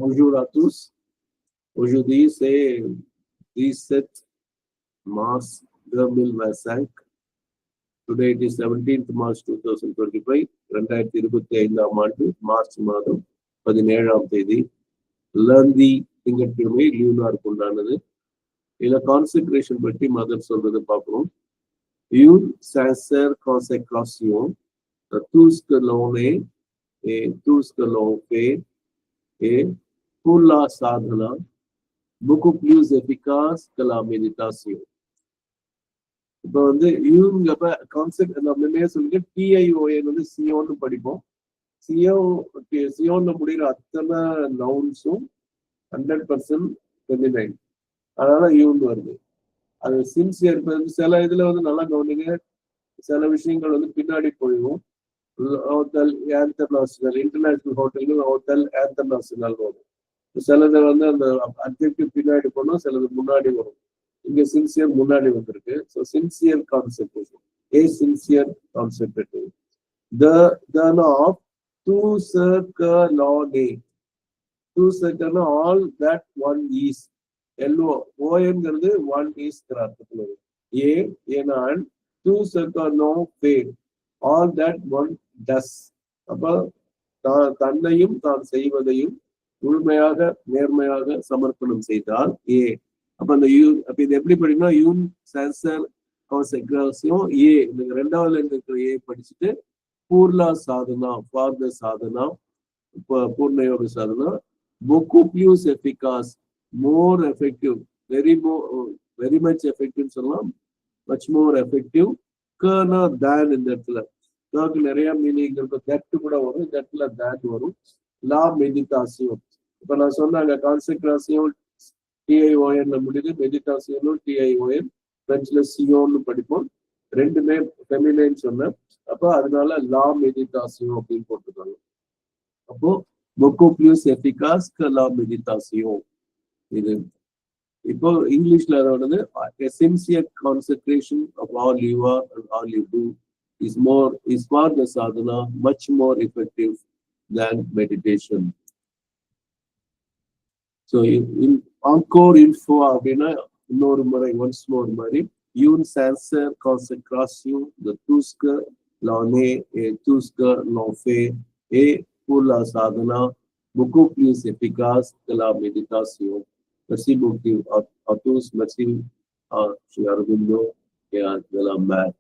Bonjour à tous. Aujourd'hui, c'est 17 mars 2025. Today it is 17th March 2025. 2025 ஆண்டு March மாதம் 17ஆம் தேதி லர்ந்தி திங்கட்கிழமை லீவ் நாள் கொண்டாடுது. இதுல கான்சென்ட்ரேஷன் பற்றி மதர் சொல்றது பார்க்கணும். Une sincère consécration de tout ce que l'on est et tout ce que l'on fait et pour la sadhana beaucoup plus efficace que la méditation. இப்போ இவங்க கான்செப்ட் நம்ம சொல்லிட்டு டிஐஓஎன் சியோன்னு படிப்போம். சியோன்னு முடிகிற அத்தனை நவுன்ஸும் 100% ஃபெமினைன். அதனால யூன் வருது. அது சின்சியர் சில இதுல நல்லா கவனிங்க. சில விஷயங்கள் பின்னாடி போயிடும். ஹோட்டல் ஏந்தர்நாஷனல் இன்டர்நேஷனல் ஹோட்டல் ஹோட்டல் ஏந்தர்நாஷனல் வரும். சிலது அந்த அப்ஜெக்டிவ் பின்னாடி போனோம், சிலது முன்னாடி வரும். இங்க சின்சியர் முன்னாடி வந்திருக்கு. So sincere concentration, A sincere கான்சென்ட்ரேட்டிவ். tout ce que l'on est, tout ce que all that one is. L O ஓங்கிறது ஒன் இஸ் அர்த்தத்துல ஏ ஏன்னா tout ce que l'on fait, all that one does. அப்ப தன்னையும் தான் செய்வதையும் முழுமையாக நேர்மையாக சமர்ப்பணம் செய்தால் ஏ. அப்ப அந்த அப்ப இது எப்படி படிக்கணும்? யூன் சான்சர் கான்செக்ரேஷன் ஏ. இந்த ரெண்டாவதுல இருக்கிற ஏ படிச்சுட்டு பூர்லா சாதனா ஃபார் த சாதனா, பூர்ண யோக Sadhana beaucoup plus efficace, more effective, very much effective சொல்லலாம், much more effective கனா than. இந்த இடத்துல நமக்கு நிறைய மீனிங் இருக்கும். தட் கூட வரும், இந்த இடத்துல தட் வரும். லா மெடிடாசியம். இப்ப நான் சொன்னாங்க கான்சென்ட்ரேஷன் டிஐஓஎன்ல முடியுது, மெடிடாசியனும் டிஐஓஎன், பிரெஞ்சுல சியோன்னு படிப்போம். ரெண்டுமே ஃபெமினைன் சொன்னேன். அப்போ அதனால லா மெடிடாசியம் அப்படின்னு போட்டுருக்காங்க. அப்போ beaucoup plus efficace que la méditation. இது இப்போ இங்கிலீஷ்ல அதோடது a sincere concentration of all you are and all you do is for the sadhana much more effective than meditation. So encore une fois அப்படின்னா இன்னொரு முறை, once more மாதிரி, une sincère consécration de tout ce que l'on est et tout ce que l'on fait et pour la sadhana beaucoup plus efficace que la méditation. Merci beaucoup à tous. Merci à Sri Aurobindo et à de la mère.